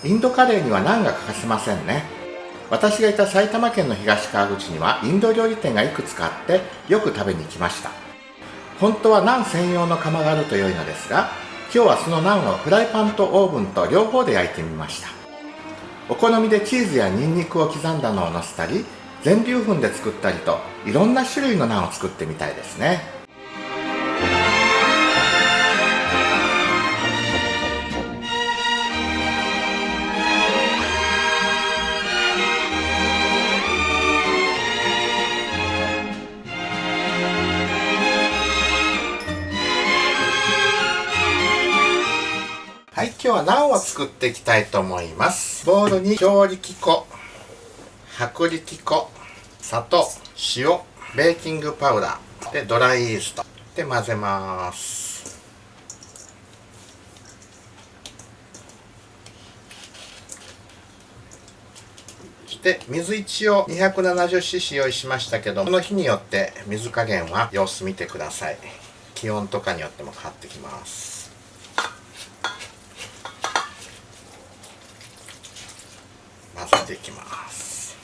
インドカレーにはナンが欠かせませんね。私がいた埼玉県の東川口にはインド料理店がいくつかあってよく食べに行きました。本当はナン専用の窯があると良いのですが、今日はそのナンをフライパンとオーブンと両方で焼いてみました。お好みでチーズやニンニクを刻んだのをのせたり、全粒粉で作ったりといろんな種類のナンを作ってみたいですね。はい、今日はナンを作っていきたいと思います。ボウルに強力粉、薄力粉、砂糖、塩、ベーキングパウダーでドライイーストで混ぜます。そして水一応 270cc 用意しましたけど、この日によって水加減は様子見てください。気温とかによっても変わってきます。混ぜていきます。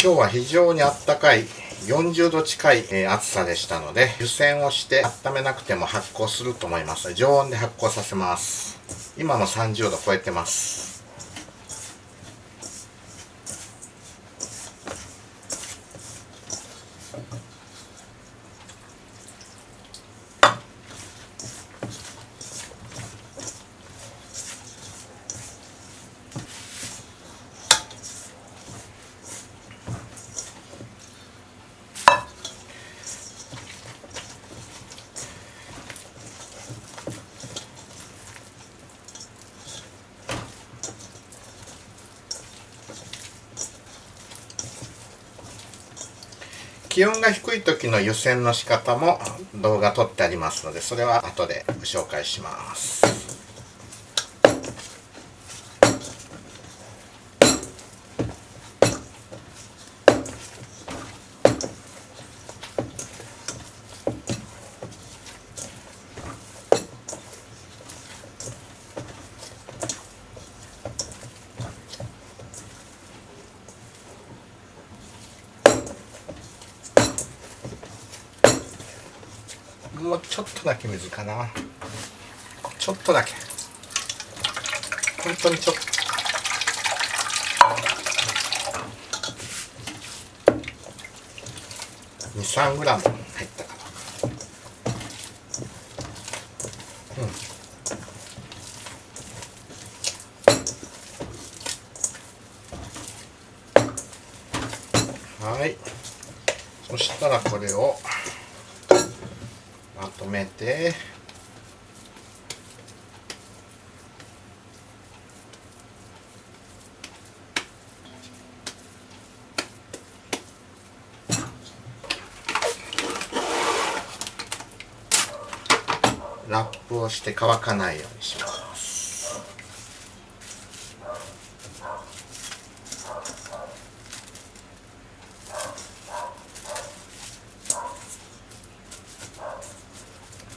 今日は非常にあったかい40度近い暑さでしたので、湯煎をして温めなくても発酵すると思います。常温で発酵させます。今も30度超えてます。気温が低い時の湯煎の仕方も動画撮ってありますので、それは後でご紹介します。もうちょっとだけ水かな。ちょっとだけ。本当にちょっと。2、3g 入ったかな。はい。そしたらこれをまとめて、ラップをして乾かないようにします。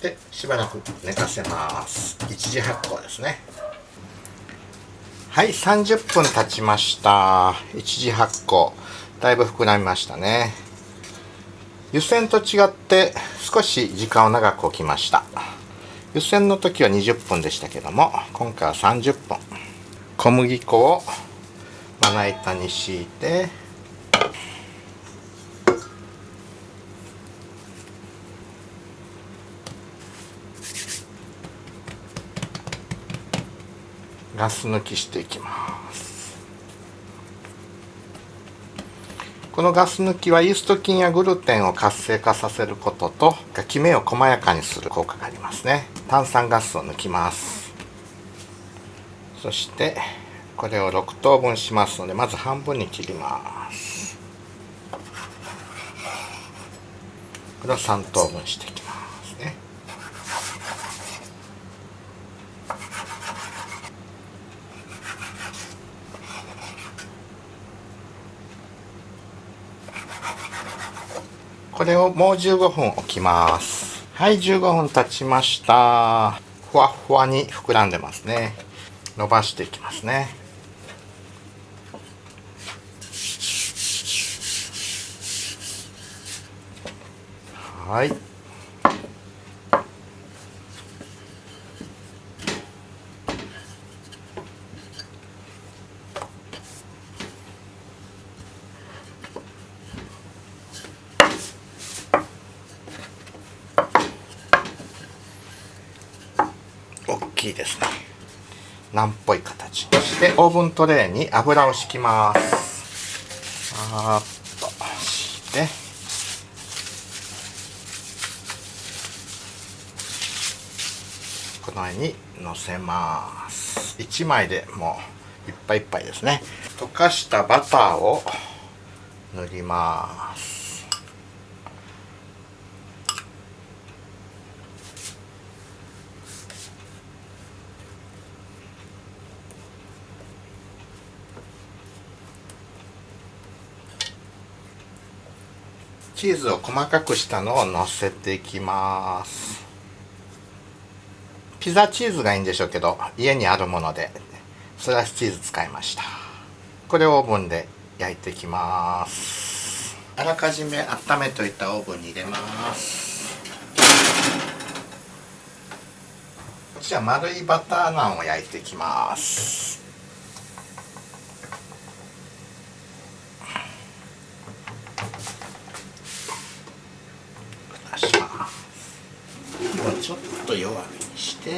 で、しばらく寝かせます。一次発酵ですね。はい、30分経ちました。一次発酵。だいぶ膨らみましたね。湯煎と違って少し時間を長く置きました。湯煎の時は20分でしたけども、今回は30分。小麦粉をまな板に敷いて、ガス抜きしていきます。このガス抜きはイースト菌やグルテンを活性化させることと、キメを細やかにする効果がありますね。炭酸ガスを抜きます。そしてこれを6等分しますので、まず半分に切ります。これを3等分していきますね。これをもう15分置きます。はい、15分経ちました。ふわふわに膨らんでますね。伸ばしていきますね。はい。大きいですね。ナンっぽい形にしてオーブントレーに油を敷きます。さーっと敷いて、このようにのせます。1枚でもういっぱいいっぱいですね。溶かしたバターを塗ります。チーズを細かくしたのをのせていきます。ピザチーズがいいんでしょうけど、家にあるものでスライスチーズ使いました。これをオーブンで焼いていきます。あらかじめ温めといたオーブンに入れます。こちら丸いバターナンを焼いていきます。ちょっと弱火にして、は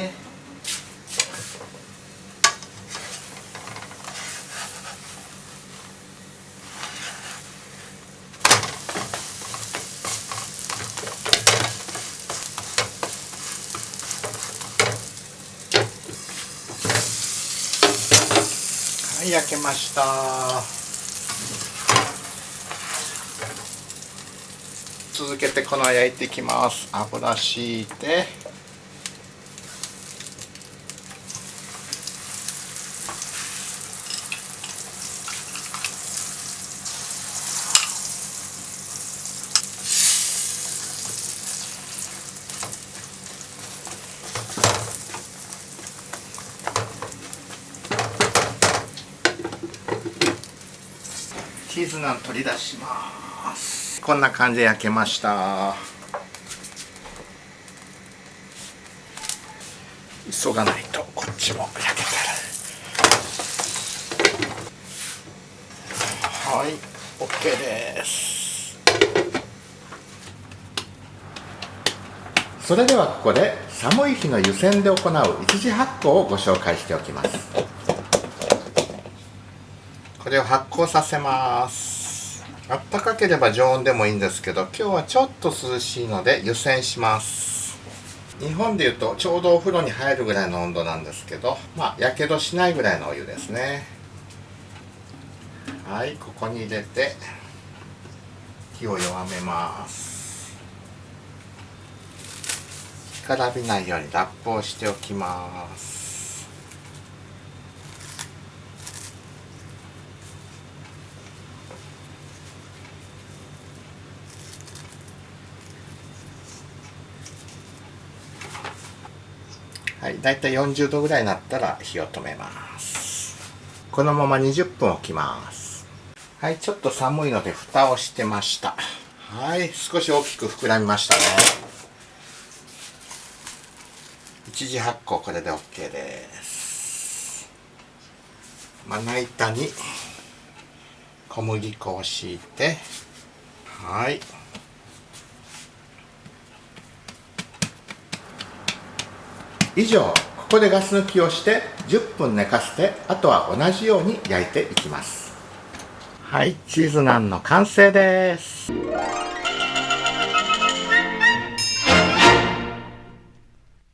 い、焼けました。続けてこの焼いていきます。油敷いて、チーズナン取り出します。こんな感じで焼けました。急がないとこっちも焼けてる。はい、OK です。それではここで寒い日の湯煎で行う一次発酵をご紹介しておきます。これを発酵させます。あったかければ常温でもいいんですけど、今日はちょっと涼しいので湯煎します。日本でいうとちょうどお風呂に入るぐらいの温度なんですけど、やけどしないぐらいのお湯ですね。はい、ここに入れて火を弱めます。干からびないようにラップをしておきます。はい、だいたい40度ぐらいになったら火を止めます。このまま20分置きます。はい、ちょっと寒いので蓋をしてました。はい、少し大きく膨らみましたね。一次発酵これで OK です。まな板に小麦粉を敷いて、はい。以上、ここでガス抜きをして10分寝かせて、あとは同じように焼いていきます。はい、チーズナンの完成です。